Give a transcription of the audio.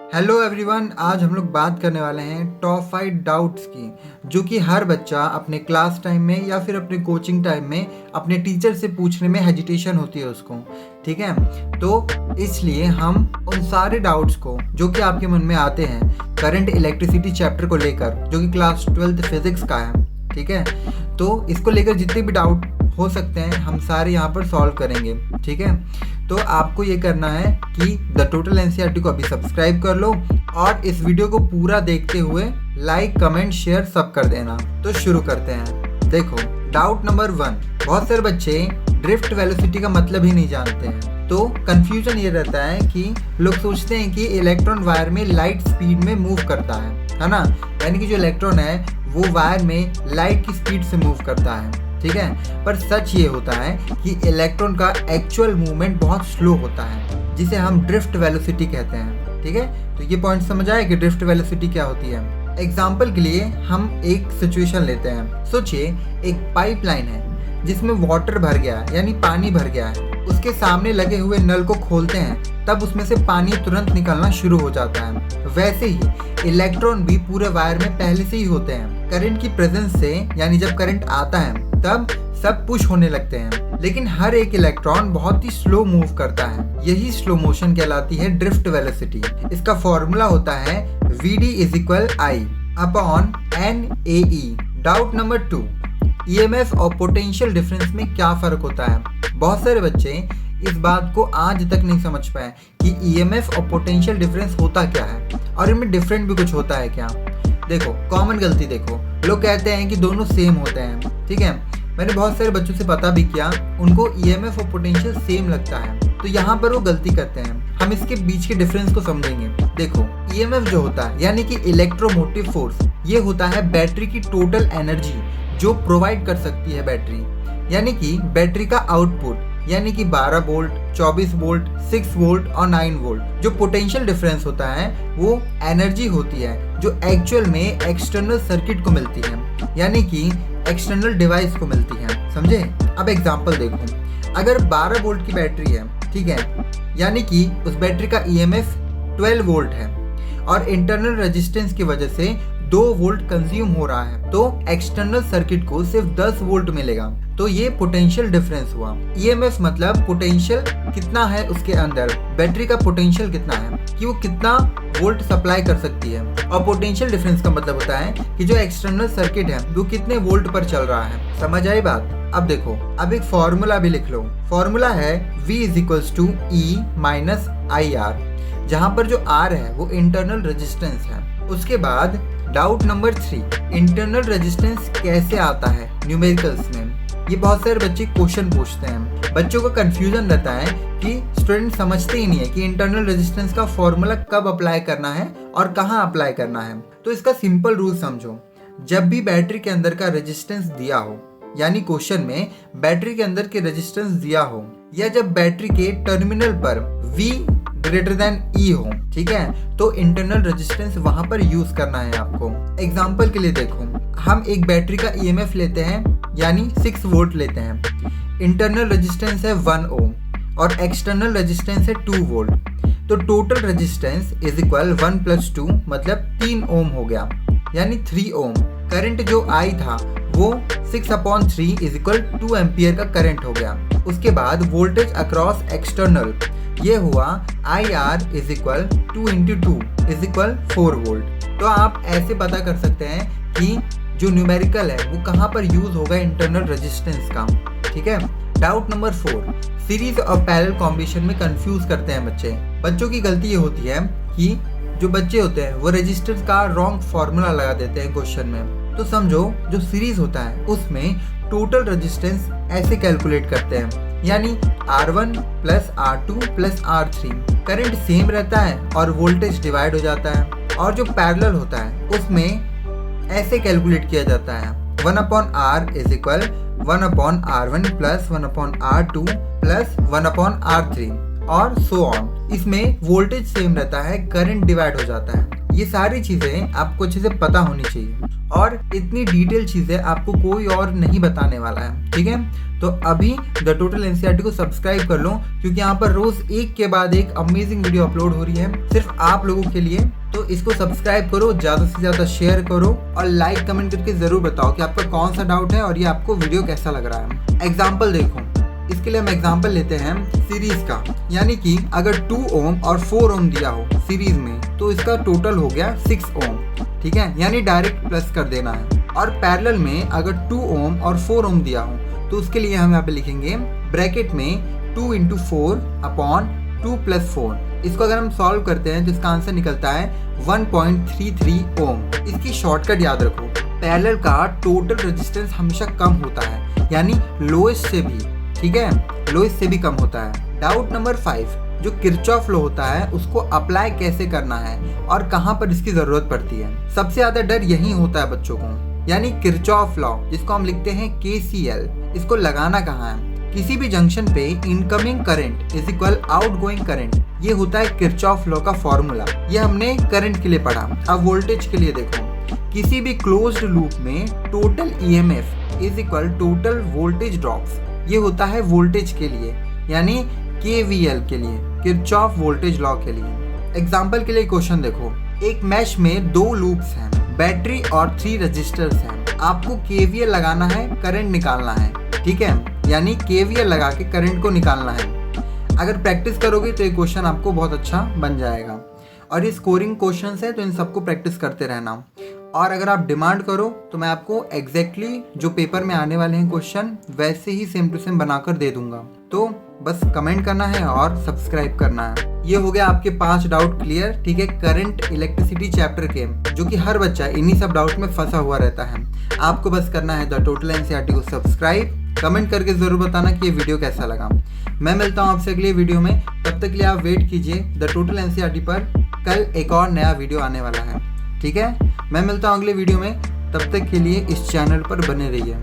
Hello everyone, आज हम लोग बात करने वाले हैं टॉप 5 डाउट्स की, जो कि हर बच्चा अपने क्लास टाइम में या फिर अपने कोचिंग टाइम में अपने टीचर से पूछने में हेजिटेशन होती है उसको। ठीक है, तो इसलिए हम उन सारे डाउट्स को जो कि आपके मन में आते हैं करंट इलेक्ट्रिसिटी चैप्टर को लेकर, जो कि क्लास 12th फिजिक्स का है, ठीक है, तो इसको लेकर जितने भी डाउट हो सकते हैं हम सारे यहाँ पर सॉल्व करेंगे। ठीक है, तो आपको ये करना है कि द टोटल एनसीईआरटी को अभी सब्सक्राइब कर लो और इस वीडियो को पूरा देखते हुए लाइक, कमेंट, शेयर सब कर देना। तो शुरू करते हैं। देखो, डाउट नंबर 1, बहुत सारे बच्चे ड्रिफ्ट वेलोसिटी का मतलब ही नहीं जानते हैं। तो कंफ्यूजन ये रहता है कि लोग सोचते हैं कि इलेक्ट्रॉन वायर में लाइट स्पीड में मूव करता है ना, यानी कि जो इलेक्ट्रॉन है वो वायर में लाइट की स्पीड से मूव करता है। ठीक है, पर सच ये होता है कि इलेक्ट्रॉन का एक्चुअल मूवमेंट बहुत स्लो होता है, जिसे हम ड्रिफ्ट वेलोसिटी कहते हैं। ठीक है, तो ये पॉइंट समझ आया कि ड्रिफ्ट वेलोसिटी क्या होती है। एग्जाम्पल के लिए हम एक सिचुएशन लेते हैं। सोचिए एक पाइपलाइन है जिसमें वाटर भर गया है, यानी पानी भर गया है। उसके सामने लगे हुए नल को खोलते हैं, तब उसमें से पानी तुरंत निकलना शुरू हो जाता है। वैसे ही इलेक्ट्रॉन भी पूरे वायर में पहले से ही होते हैं। करंट की प्रेजेंस से, यानी जब करंट आता है तब सब पुश होने लगते हैं, लेकिन हर एक इलेक्ट्रॉन बहुत ही स्लो मूव करता है। यही स्लो मोशन कहलाती है ड्रिफ्ट वेलोसिटी। इसका फॉर्मूला होता है Vd = I/NAE। Doubt number 2, EMF और पोटेंशियल डिफरेंस में क्या फर्क होता है। बहुत सारे बच्चे इस बात को आज तक नहीं समझ पाए कि EMF और पोटेंशियल डिफरेंस होता क्या है और इनमें डिफरेंट भी कुछ होता है क्या। देखो, कॉमन गलती देखो, लोग कहते हैं कि दोनों सेम होते हैं। ठीक है, मैंने बहुत सारे बच्चों से पता भी किया, उनको EMF और पोटेंशियल सेम लगता है, तो यहाँ पर वो गलती करते हैं। हम इसके बीच के डिफरेंस को समझेंगे। देखो, EMF जो होता है यानी कि इलेक्ट्रोमोटिव फोर्स, ये होता है बैटरी की टोटल एनर्जी जो प्रोवाइड कर सकती है बैटरी, यानी कि बैटरी का आउटपुट, यानी कि 12 वोल्ट, 24 वोल्ट, 6 वोल्ट और 9 वोल्ट। जो पोटेंशियल डिफरेंस होता है वो एनर्जी होती है जो एक्चुअल में एक्सटर्नल सर्किट को मिलती है, यानी कि एक्सटर्नल डिवाइस को मिलती है। समझे? अब एग्जांपल देखो, अगर 12 वोल्ट की बैटरी है, ठीक है, यानी कि उस बैटरी का EMF 12 वोल्ट है और इंटरनल रेजिस्टेंस की वजह से 2 वोल्ट कंज्यूम हो रहा है, तो एक्सटर्नल सर्किट को सिर्फ 10 वोल्ट मिलेगा। तो ये पोटेंशियल डिफरेंस हुआ। EMF मतलब पोटेंशियल कितना है उसके अंदर, बैटरी का पोटेंशियल कितना है कि वो कितना वोल्ट सप्लाई कर सकती है, और पोटेंशियल डिफरेंस का मतलब होता है कि जो एक्सटर्नल सर्किट है वो कितने वोल्ट पर चल रहा है। समझ आई बात? अब देखो, अब एक फॉर्मूला भी लिख लो। फॉर्मूला है V = E - IR, जहाँ पर जो R है वो इंटरनल रेजिस्टेंस है। उसके बाद डाउट नंबर 3, इंटरनल रेजिस्टेंस कैसे आता है न्यूमेरिकल्स में। ये बहुत सारे बच्चे क्वेश्चन पूछते हैं। बच्चों को कंफ्यूजन रहता है कि स्टूडेंट समझते ही नहीं है कि इंटरनल रेजिस्टेंस का फॉर्मूला कब अप्लाई करना है और कहाँ अप्लाई करना है। तो इसका सिंपल रूल समझो, जब भी बैटरी के अंदर का रेजिस्टेंस दिया हो, यानी क्वेश्चन में बैटरी के अंदर के रेजिस्टेंस दिया हो, या जब बैटरी के टर्मिनल पर V > E हो, ठीक है, तो इंटरनल रेजिस्टेंस वहां पर यूज करना है आपको। एग्जांपल के लिए देखो, हम एक बैटरी का EMF लेते हैं, यानी 6 वोल्ट लेते हैं। इंटरनल रेजिस्टेंस है 1 ओम और एक्सटर्नल रेजिस्टेंस है 2 वोल्ट। तो टोटल रेजिस्टेंस = 1 + 2 मतलब 3 ओम हो गया, यानी 3 ओम। करंट जो I था वो 6/3 = 2 एम्पियर का करंट हो गया। उसके बाद वोल्टेज अक्रॉस एक्सटर्नल, ये हुआ IR = 2 × 2 = 4 वोल्ट। तो आप ऐसे पता कर सकते हैं कि जो न्यूमेरिकल है वो कहाँ पर यूज होगा इंटरनल रेजिस्टेंस का। ठीक है। डाउट नंबर 4, सीरीज और पैरेलल कॉम्बिनेशन में कंफ्यूज करते हैं बच्चे। बच्चों की गलती ये होती है कि जो बच्चे होते हैं वो रेजिस्टेंस का रॉन्ग फॉर्मूला लगा देते हैं क्वेश्चन में। तो समझो, जो सीरीज होता है उसमें टोटल रेजिस्टेंस ऐसे कैलकुलेट करते हैं, यानी R1 + R2 + R3। Current same रहता है और वोल्टेज डिवाइड हो जाता है। और जो पैरेलल होता है उसमें ऐसे कैलकुलेट किया जाता है, 1/R = 1/R1 + 1/R2 + 1/R3 और सो ऑन। इसमें वोल्टेज सेम रहता है, करंट डिवाइड हो जाता है। ये सारी चीज़ें आपको अच्छे से पता होनी चाहिए और इतनी डिटेल चीज़ें आपको कोई और नहीं बताने वाला है, ठीक है। तो अभी द टोटल एनसीईआरटी को सब्सक्राइब कर लो, क्योंकि यहाँ पर रोज़ एक के बाद एक अमेजिंग वीडियो अपलोड हो रही है सिर्फ आप लोगों के लिए। तो इसको सब्सक्राइब करो, ज़्यादा से ज़्यादा शेयर करो और लाइक कमेंट करके ज़रूर बताओ कि आपका कौन सा डाउट है और ये आपको वीडियो कैसा लग रहा है। एग्जाम्पल देखो, इसके लिए हम एग्जाम्पल लेते हैं सीरीज का, यानी कि अगर 2 ओम और 4 ओम दिया हो सीरीज में तो इसका टोटल हो गया 6 ओम, ठीक है, यानी डायरेक्ट प्लस कर देना है। और पैरेलल में अगर 2 ओम और 4 ओम दिया हो तो उसके लिए हम यहाँ पे लिखेंगे ब्रैकेट में 2 × 4 अपॉन 2 + 4। इसको अगर हम सॉल्व करते हैं तो इसका आंसर निकलता है 1.33 ओम। इसकी शॉर्टकट याद रखो, पैरेलल का टोटल रेजिस्टेंस हमेशा कम होता है, यानी लोएस्ट से भी, ठीक है, लोएस्ट से भी कम होता है। डाउट नंबर 5, जो किरचॉफ लॉ होता है उसको अप्लाई कैसे करना है और कहाँ पर इसकी जरूरत पड़ती है। सबसे ज्यादा डर यही होता है बच्चों को, यानी किरचॉफ लॉ, जिसको हम लिखते हैं KCL। इसको लगाना कहाँ है? किसी भी जंक्शन पे incoming current is equal outgoing current, ये होता है किरचॉफ लॉ का फॉर्मूला। ये हमने करंट के लिए पढ़ा। अब वोल्टेज के लिए देखो, किसी भी क्लोज्ड लूप में total EMF is equal total voltage drops, ये होता है वोल्टेज के लिए, यानी KVL के लिए, किरचॉफ वोल्टेज लॉ के लिए। एग्जाम्पल के लिए क्वेश्चन देखो, एक मैश में 2 लूप्स हैं, बैटरी और 3 रजिस्टर्स हैं। आपको KVL लगाना है, करंट निकालना है, ठीक है, यानी KVL लगा के करंट को निकालना है। अगर प्रैक्टिस करोगे तो ये क्वेश्चन आपको बहुत अच्छा बन जाएगा। और ये स्कोरिंग क्वेश्चंस है तो इन सबको प्रैक्टिस करते रहना। और अगर आप डिमांड करो तो मैं आपको एग्जैक्टली जो पेपर में आने वाले हैं क्वेश्चन वैसे ही सेम टू सेम बनाकर दे दूंगा। तो बस कमेंट करना है और सब्सक्राइब करना है। ये हो गया आपके 5 डाउट क्लियर, ठीक है, करंट इलेक्ट्रिसिटी चैप्टर के, जो कि हर बच्चा इन्हीं सब डाउट में फंसा हुआ रहता है। आपको बस करना है द टोटल एनसीईआरटी को सब्सक्राइब, कमेंट करके ज़रूर बताना कि ये वीडियो कैसा लगा। मैं मिलता हूँ आपसे अगले वीडियो में, तब तक के लिए आप वेट कीजिए। द टोटल एनसीईआरटी पर कल एक और नया वीडियो आने वाला है, ठीक है। मैं मिलता हूँ अगले वीडियो में, तब तक के लिए इस चैनल पर बने रहिए।